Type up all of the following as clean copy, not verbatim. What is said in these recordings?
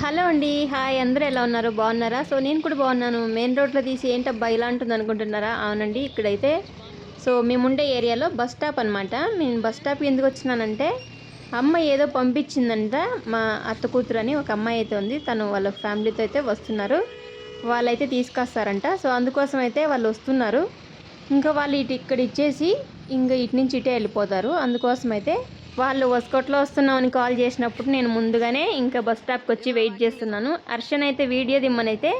Hello అండి. Hi, అందరూ ఎలా ఉన్నారు? బాగున్నారా? సో నేను కూడా బాగున్నాను. మెయిన్ రోడ్లో తీసి ఏంటబ్బా ఇలా ఉంటుంది అనుకుంటున్నారా? అవునండి, ఇక్కడైతే మేముండే ఏరియాలో బస్ స్టాప్ అనమాట. నేను బస్ స్టాప్కి ఎందుకు వచ్చినానంటే అమ్మ ఏదో పంపించిందంట. మా అత్త కూతురు అని ఒక అమ్మాయి అయితే ఉంది, తను వాళ్ళ ఫ్యామిలీతో అయితే వస్తున్నారు. వాళ్ళైతే తీసుకొస్తారంట. సో అందుకోసం అయితే వాళ్ళు వస్తున్నారు. ఇంకా వాళ్ళు ఇక్కడ ఇచ్చేసి ఇంకా ఇటు నుంచి ఇటే వెళ్ళిపోతారు. అందుకోసం అయితే వాళ్ళు వస్కోట్లో వస్తున్నామని కాల్ చేసినప్పుడు నేను ముందుగానే ఇంకా బస్ స్టాప్కి వచ్చి వెయిట్ చేస్తున్నాను. హర్షన్ అయితే వీడియో దిమ్మనైతే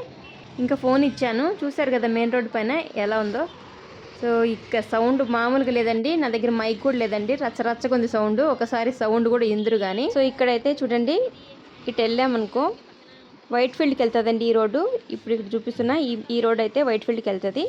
ఇంకా ఫోన్ ఇచ్చాను. చూశారు కదా మెయిన్ రోడ్ పైన ఎలా ఉందో. సో ఇక సౌండ్ మామూలుగా లేదండి, నా దగ్గర మైక్ కూడా లేదండి, రచ్చరచ్చగా ఉంది సౌండ్. ఒకసారి సౌండ్ కూడా ఇందురు కానీ. సో ఇక్కడైతే చూడండి, ఇటు వెళ్ళామనుకో వైట్ ఫీల్డ్కి వెళ్తుందండి ఈ రోడ్డు. ఇప్పుడు ఇక్కడ చూపిస్తున్న ఈ రోడ్ అయితే వైట్ ఫీల్డ్కి వెళ్తుంది.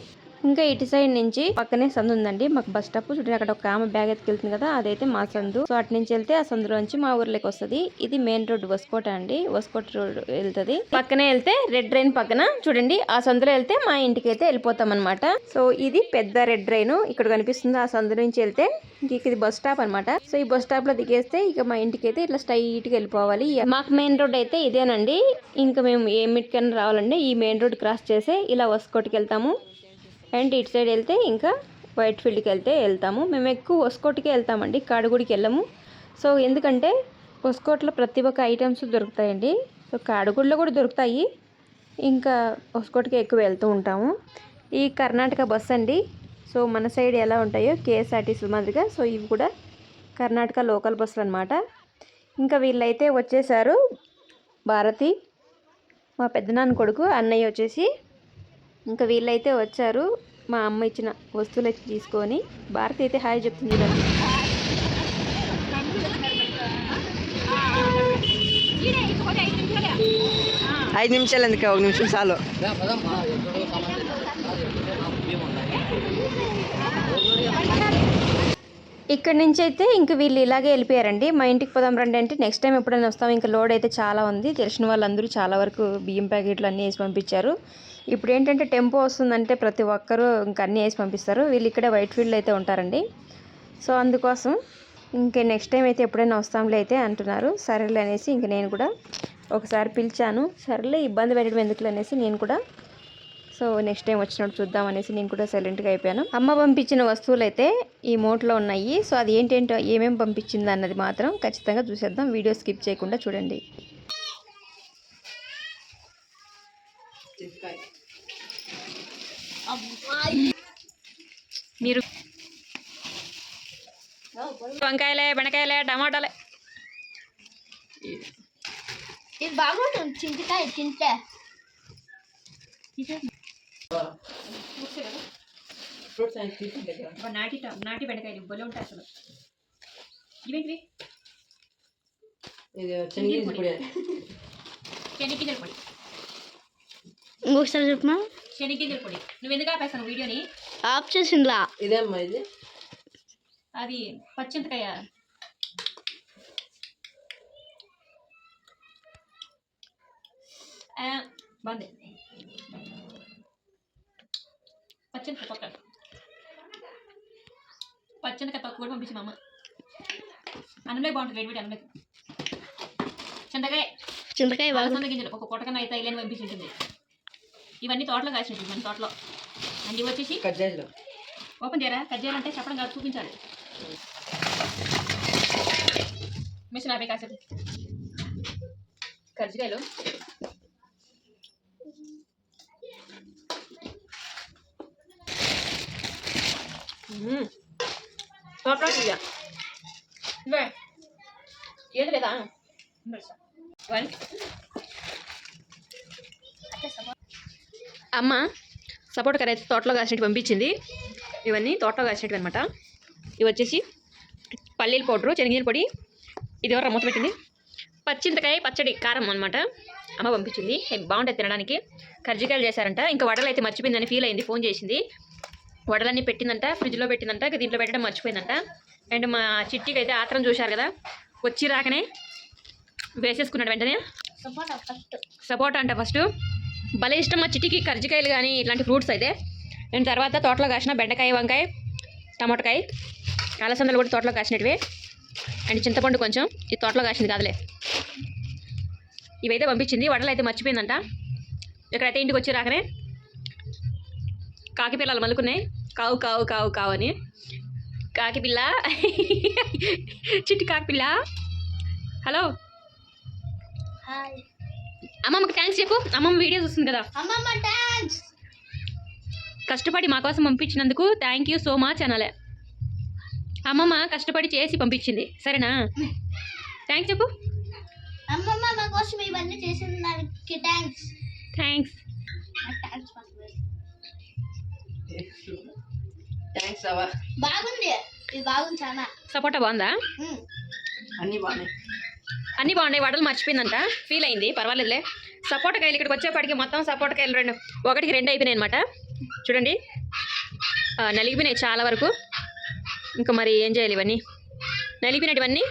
ఇంకా ఇటు సైడ్ నుంచి పక్కనే సందు ఉందండి మాకు బస్ స్టాప్. చూడండి అక్కడ ఒక ఆమె బ్యాగ్ ఎత్తుకెళ్తుంది కదా, అదైతే మా సందు. సో అటు నుంచి వెళ్తే ఆ సందులోంచి మా ఊర్లోకి వస్తుంది. ఇది మెయిన్ రోడ్ వస్కోట అండి, వస్కోట రోడ్ వెళ్తుంది. పక్కనే వెళ్తే రెడ్ డ్రైన్ పక్కన చూడండి ఆ సందులో వెళ్తే మా ఇంటికి అయితే వెళ్ళిపోతాం అనమాట. సో ఇది పెద్ద రెడ్ డ్రైన్ ఇక్కడ కనిపిస్తుంది. ఆ సందు నుంచి వెళ్తే ఇది బస్ స్టాప్ అనమాట. సో ఈ బస్ స్టాప్ లో దిగేస్తే ఇక మా ఇంటికి అయితే ఇట్లా స్ట్రైట్ గా వెళ్ళిపోవాలి. మాకు మెయిన్ రోడ్ అయితే ఇదేనండి. ఇంకా మేము ఏమిటికైనా రావాలండి ఈ మెయిన్ రోడ్ క్రాస్ చేసే ఇలా వస్కోటకి వెళ్తాము. అండ్ ఇటు సైడ్ వెళ్తే ఇంకా వైట్ ఫీల్డ్కి వెళ్తాము. మేము ఎక్కువ వస్కోట్కే వెళ్తామండి, కాడుగుడికి వెళ్ళము. సో ఎందుకంటే వస్కోట్లో ప్రతి ఒక్క ఐటమ్స్ దొరుకుతాయండి. సో కాడుగుడిలో కూడా దొరుకుతాయి, ఇంకా వస్కోట్కే ఎక్కువ వెళ్తూ ఉంటాము. ఈ కర్ణాటక బస్ అండి. సో మన సైడ్ ఎలా ఉంటాయో కేఎస్ఆర్టీసీ మాదిరిగా సో ఇవి కూడా కర్ణాటక లోకల్ బస్సులు అనమాట. ఇంకా వీళ్ళైతే వచ్చేసారు. భారతి మా పెద్దనాన్న కొడుకు, అన్నయ్య వచ్చేసి ఇంకా వీళ్ళైతే వచ్చారు. మా అమ్మ ఇచ్చిన వస్తువులు అయితే తీసుకొని. భారతి అయితే హాయ్ చెప్తుంది చూడండి. 5 నిమిషాలు ఎందుకు, 1 నిమిషం చాలు. ఇక్కడ నుంచి అయితే ఇంక వీళ్ళు ఇలాగే వెళ్ళిపోయారండి. మా ఇంటికి పోదాం రండి అంటే నెక్స్ట్ టైం ఎప్పుడైనా వస్తాం. ఇంకా లోడ్ అయితే చాలా ఉంది, తెలిసిన వాళ్ళందరూ చాలా వరకు బియ్యం ప్యాకెట్లు అన్నీ వేసి పంపించారు. ఇప్పుడు ఏంటంటే టెంపో వస్తుందంటే ప్రతి ఒక్కరూ ఇంకా అన్నీ వేసి పంపిస్తారు. వీళ్ళు ఇక్కడే వైట్ ఫీల్డ్ అయితే ఉంటారండి. సో అందుకోసం ఇంకే నెక్స్ట్ టైం అయితే ఎప్పుడైనా వస్తాంలే అయితే అంటున్నారు. సరేలే అనేసి ఇంక నేను కూడా ఒకసారి పిలిచాను. సరేలే ఇబ్బంది పెట్టడం ఎందుకులే అనేసి నేను కూడా సో నెక్స్ట్ టైం వచ్చినప్పుడు చూద్దాం అనేసి నేను కూడా సైలెంట్గా అయిపోయాను. అమ్మ పంపించిన వస్తువులు అయితే ఈ మోట్లో ఉన్నాయి. సో అది ఏంటంటే ఏమేమి పంపించింది అన్నది మాత్రం ఖచ్చితంగా చూసేద్దాం. వీడియో స్కిప్ చేయకుండా చూడండి. మీరు వంకాయలే, బెండకాయలే, టమాటాలే. ఇది బాగుంటుంది. చింతకాయ తింటే నాటి బెండకాయలు బొలి ఉంటాయి అసలు. ఇవేంటివి? శనగగింజల పొడి. ఇంకొకసారి చెప్పమా. శనగగింజల పొడి. నువ్వు ఎందుకు ఆపేస్తాను వీడియోని? ఆఫ్ చేసిండ్లా. ఇదేమ్మా ఇది? అది పచ్చింతకాయ. బాగుంది. పచ్చింతకాయ తొక్క కూడా పంపించి మా అమ్మ. అన్నంలో బాగుంటుంది, వేడి వేడి అన్నంలో. చింతకాయ బాగుంది. గింజలు ఒక కొట్టకన్నా అయితే ఇల్లని పంపించింటుంది. ఇవన్నీ తోటలో కాసినట్టు, మన తోటలో. అండ్ ఇవి వచ్చేసి కజ్జాయిలు. ఓపెన్ చేయరా? కజ్జాయాలంటే చెప్పడం కాదు, చూపించాలి. మిషన్ ఆపే కాసేపు. కజ్జికాయలు తోటలో ఇవే ఏది లేదా అమ్మ సపోటా కర్రీ అయితే తోటలో కాసినట్టు పంపించింది. ఇవన్నీ తోటలో కాసినట్టు అనమాట. ఇవి వచ్చేసి పల్లీల పౌడరు, శనగగింజల పొడి. ఇది ఎవరు మూత పెట్టింది? పచ్చింతకాయ పచ్చడి కారం అనమాట. అమ్మ పంపించింది. బాగుంటుంది తినడానికి. కర్జికాయలు చేశారంట. ఇంకా వడలు అయితే మర్చిపోయిందని ఫీల్ అయింది, ఫోన్ చేసింది. వడలన్నీ పెట్టిందంట, ఫ్రిడ్జ్లో పెట్టిందంట, దీంట్లో పెట్టడం మర్చిపోయిందంట. అండ్ మా చిట్టికి అయితే ఆత్రం చూశారు కదా, వచ్చి రాకనే వేసేసుకున్నాడు వెంటనే. సపోటా అంట ఫస్ట్ భలే ఇష్టం మా చిట్టికి, కర్జికాయలు కానీ ఇట్లాంటి ఫ్రూట్స్ అయితే. అండ్ తర్వాత తోటలో కాసిన బెండకాయ, వంకాయ, టమాటకాయ, అలసందలు కూడా తోటలో కాసినట్టువే. అండ్ చింతపండు కొంచెం, ఇది తోటలో కాసింది కాదులే. ఇవైతే పంపించింది. వడలు అయితే మర్చిపోయిందంట. ఇక్కడైతే ఇంటికి వచ్చి రాకనే కాకి పిల్లలు మలుకున్నాయి. కావు కావు కావు కావు అని. కాకి పిల్ల చిట్టి కాకి పిల్ల. హలో హాయ్ అమ్మమ్మకి థ్యాంక్స్ చెప్పు. అమ్మమ్మ వీడియో చూస్తుంది కదా. అమ్మమ్మ థ్యాంక్స్. కష్టపడి మా కోసం పంపించినందుకు థ్యాంక్ యూ సో మచ్ అనాలే. అమ్మమ్మ కష్టపడి చేసి పంపించింది. సరేనా? థ్యాంక్స్ చెప్పు. అమ్మమ్మ మా కోసం ఇవన్నీ చేసిన దానికి థ్యాంక్స్. థ్యాంక్స్. థ్యాంక్స్ అవ్వ. బాగుంది. ఇది బాగుంది చాలా. సపోటా బాగుందా? అన్నీ బాగున్నాయి. అన్నీ బాగున్నాయి. వడలు మర్చిపోయిందంట. ఫీల్ అయింది. పర్వాలేదులే. సపోటా కాయలు ఇక్కడికి వచ్చేప్పటికి మొత్తం సపోటా కాయలు 1కి 2 అయిపోయినాయి అనమాట. చూడండి నలిగిపోయినాయి చాలా వరకు. ఇంకా మరి ఏం చేయాలి? ఇవన్నీ నలిగిపోయినటువన్నీ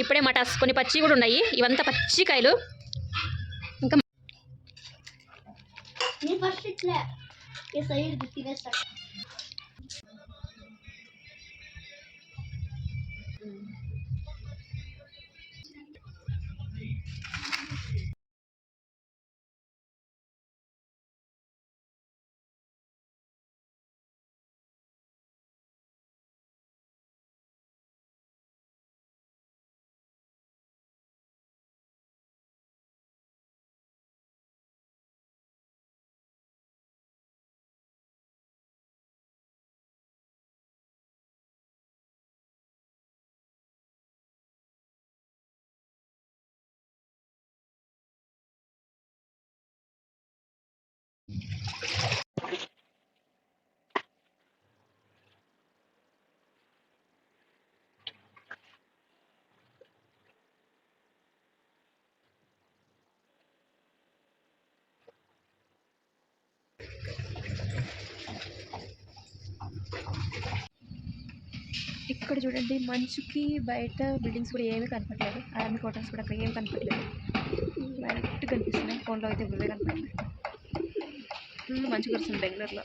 ఇప్పుడే మటాస్. కొన్ని పచ్చి కూడా ఉన్నాయి. ఇవంతా పచ్చి కాయలు. ఇంకా నీ ఫస్ట్ ఇట్లా ఈ సైడ్ తినేస్తా. ఇక్కడ చూడండి మంచుకి బయట బిల్డింగ్స్ కూడా ఏమీ కనపడలేదు. ఆర్మీ క్వార్టర్స్ కూడా అక్కడ ఏమి కనపడలేదు. లైట్ కనిపిస్తున్నాయి. ఫోన్లో అయితే ఇవే కనపడలేదు. ఫుల్ మంచు కురుస్తుంది బెంగళూరులో.